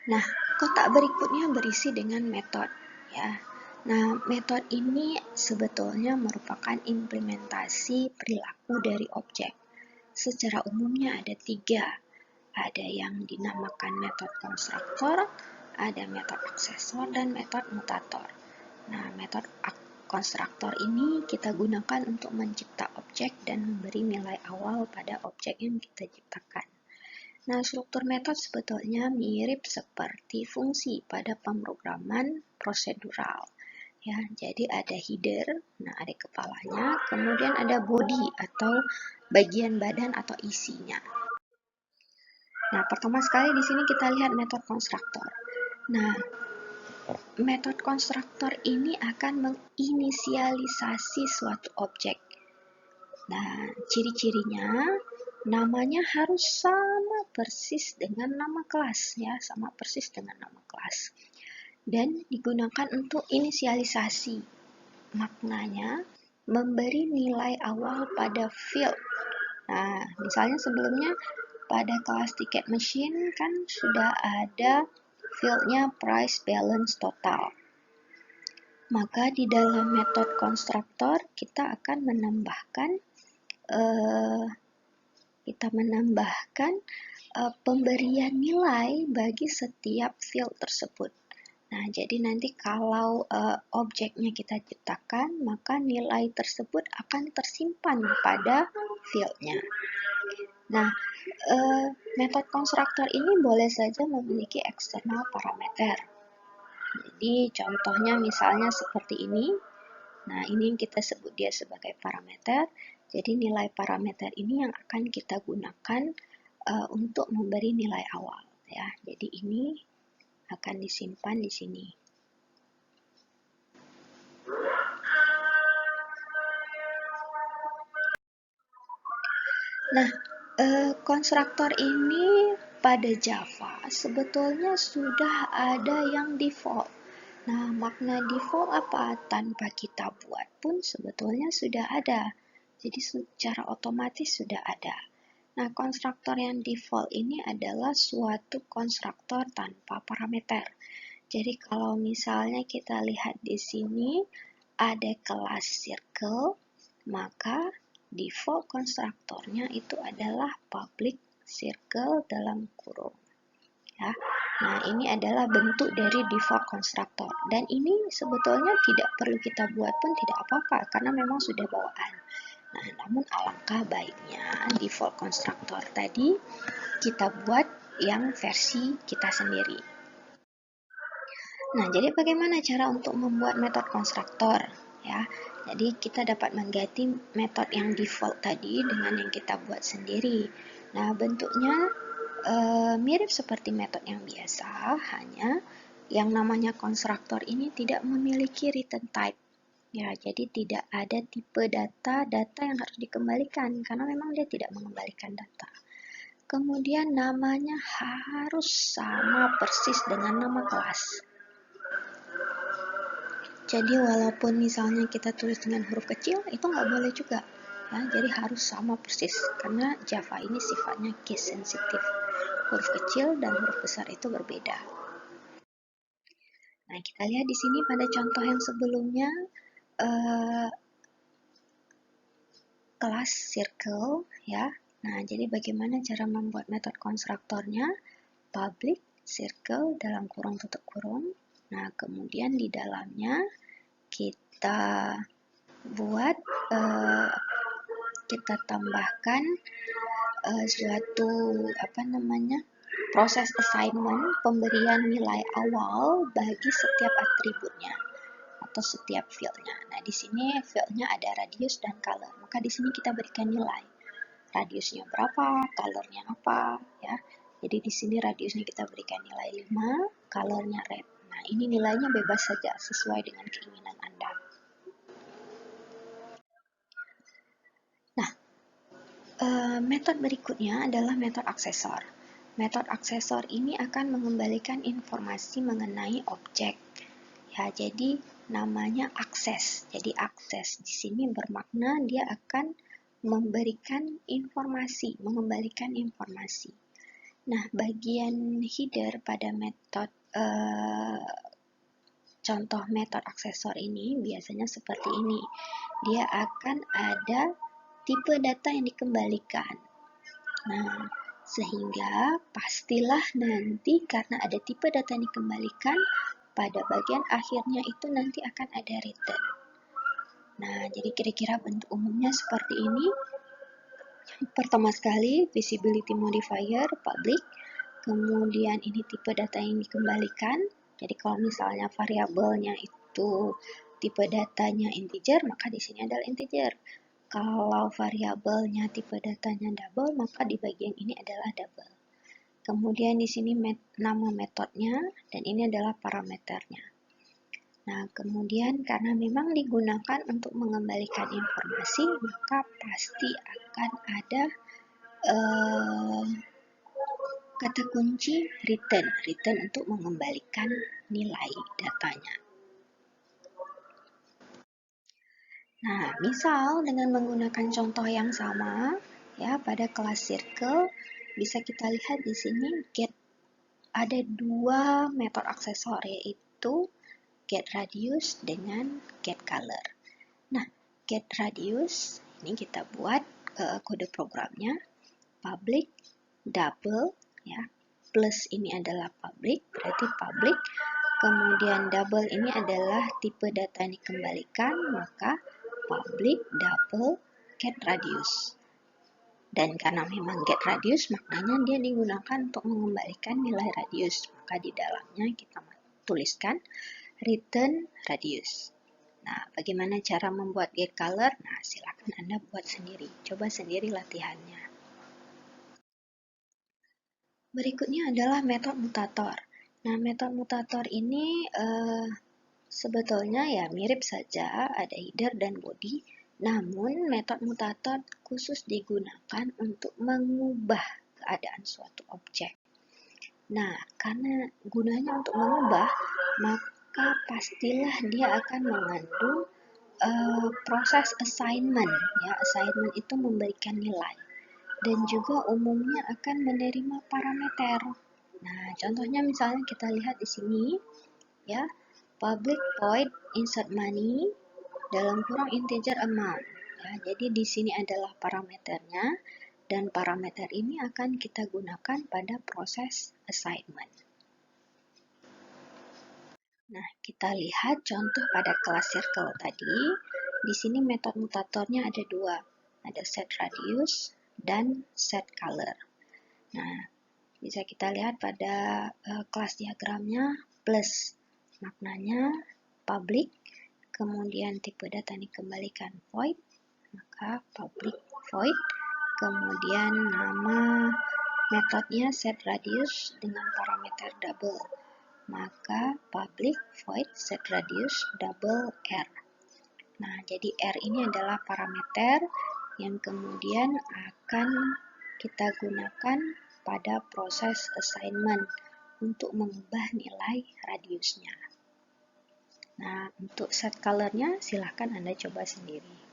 Nah, kotak berikutnya berisi dengan metode, ya. Nah, metode ini sebetulnya merupakan implementasi perilaku dari objek. Secara umumnya ada 3. Ada yang dinamakan metode konstruktor, ada metode aksesor, dan metode mutator. Nah, metode konstruktor ini kita gunakan untuk mencipta objek dan memberi nilai awal pada objek yang kita ciptakan. Nah, struktur metode sebetulnya mirip seperti fungsi pada pemrograman prosedural. Ya, jadi ada header, nah ada kepalanya, kemudian ada body atau bagian badan atau isinya. Nah, pertama sekali di sini kita lihat metode konstruktor. Nah, metode konstruktor ini akan menginisialisasi suatu objek. Nah, ciri-cirinya namanya harus sama persis dengan nama kelas, ya, sama persis dengan nama kelas. Dan digunakan untuk inisialisasi. Maknanya memberi nilai awal pada field. Nah, misalnya sebelumnya pada kelas tiket machine kan sudah ada fieldnya price balance total. Maka di dalam metode konstruktor kita akan menambahkan pemberian nilai bagi setiap field tersebut. Nah, jadi nanti kalau objeknya kita ciptakan, maka nilai tersebut akan tersimpan pada fieldnya. Nah, metode konstruktor ini boleh saja memiliki eksternal parameter. Jadi contohnya misalnya seperti ini. Nah, ini yang kita sebut dia sebagai parameter. Jadi nilai parameter ini yang akan kita gunakan untuk memberi nilai awal, ya. Jadi ini akan disimpan di sini. Nah, konstruktor ini pada Java sebetulnya sudah ada yang default. Nah, makna default apa? Tanpa kita buat pun sebetulnya sudah ada. Jadi secara otomatis sudah ada. Nah, konstruktor yang default ini adalah suatu konstruktor tanpa parameter. Jadi kalau misalnya kita lihat di sini ada kelas circle, maka default konstruktornya itu adalah public circle dalam kurung. Ya. Nah, ini adalah bentuk dari default konstruktor. Dan ini sebetulnya tidak perlu kita buat pun tidak apa-apa, karena memang sudah bawaan. Nah, namun alangkah baiknya default konstruktor tadi kita buat yang versi kita sendiri. Nah, jadi bagaimana cara untuk membuat metode konstruktor? Ya, jadi kita dapat mengganti metode yang default tadi dengan yang kita buat sendiri. Nah, bentuknya mirip seperti metode yang biasa, hanya yang namanya konstruktor ini tidak memiliki return type. Ya, jadi tidak ada tipe data yang harus dikembalikan karena memang dia tidak mengembalikan data. Kemudian namanya harus sama persis dengan nama kelas. Jadi walaupun misalnya kita tulis dengan huruf kecil, itu nggak boleh juga. Ya, jadi harus sama persis, karena Java ini sifatnya case sensitive. Huruf kecil dan huruf besar itu berbeda. Nah, kita lihat di sini pada contoh yang sebelumnya, kelas circle, ya. Nah, jadi bagaimana cara membuat metode konstruktornya? Public circle dalam kurung tutup kurung. Nah, kemudian di dalamnya kita buat kita tambahkan suatu proses assignment, pemberian nilai awal bagi setiap atributnya atau setiap fieldnya. Nah, di sini fieldnya ada radius dan color. Maka di sini kita berikan nilai. Radiusnya berapa, colornya apa, ya. Jadi di sini radiusnya kita berikan nilai 5, colornya red. Nah, ini nilainya bebas saja sesuai dengan keinginan Anda. Nah, metode berikutnya adalah metode aksesor. Metode aksesor ini akan mengembalikan informasi mengenai objek. Ya, jadi namanya akses. Jadi akses di sini bermakna dia akan memberikan informasi, mengembalikan informasi. Nah, bagian header pada contoh metode aksesor ini biasanya seperti ini. Dia akan ada tipe data yang dikembalikan. Nah, sehingga pastilah nanti karena ada tipe data yang dikembalikan, pada bagian akhirnya itu nanti akan ada return. Nah, jadi kira-kira bentuk umumnya seperti ini. Pertama sekali, visibility modifier, public. Kemudian ini tipe data yang dikembalikan. Jadi kalau misalnya variabelnya itu tipe datanya integer, maka di sini adalah integer. Kalau variabelnya tipe datanya double, maka di bagian ini adalah double. Kemudian di sini nama metodenya, dan ini adalah parameternya. Nah, kemudian karena memang digunakan untuk mengembalikan informasi, maka pasti akan ada kata kunci return untuk mengembalikan nilai datanya. Nah, misal dengan menggunakan contoh yang sama, ya pada kelas circle, bisa kita lihat di sini get ada dua metode aksesor, yaitu get radius dengan get color. Nah, get radius ini kita buat kode programnya public double, ya, plus ini adalah public, berarti public, kemudian double ini adalah tipe data yang dikembalikan, maka public double get radius. Dan karena memang get radius, maknanya dia digunakan untuk mengembalikan nilai radius, maka di dalamnya kita tuliskan return radius. Nah, bagaimana cara membuat get color? Nah, silakan Anda buat sendiri. Coba sendiri latihannya. Berikutnya adalah metode mutator. Nah, metode mutator ini sebetulnya ya mirip saja, ada header dan body. Namun, metode mutator khusus digunakan untuk mengubah keadaan suatu objek. Nah, karena gunanya untuk mengubah, maka pastilah dia akan mengandung proses assignment. Ya, assignment itu memberikan nilai. Dan juga umumnya akan menerima parameter. Nah, contohnya misalnya kita lihat di sini, ya, public void insert money dalam kurung integer amount. Ya, jadi di sini adalah parameternya, dan parameter ini akan kita gunakan pada proses assignment. Nah, kita lihat contoh pada kelas circle tadi. Di sini metode mutatornya ada dua, ada set radius dan set color. Nah, bisa kita lihat pada kelas diagramnya plus, maknanya public, kemudian tipe data yang dikembalikan void, maka public void, kemudian nama metodenya set radius dengan parameter double, maka public void set radius double r. Nah, jadi r ini adalah parameter yang kemudian akan kita gunakan pada proses assignment untuk mengubah nilai radiusnya. Nah, untuk set colornya silahkan Anda coba sendiri.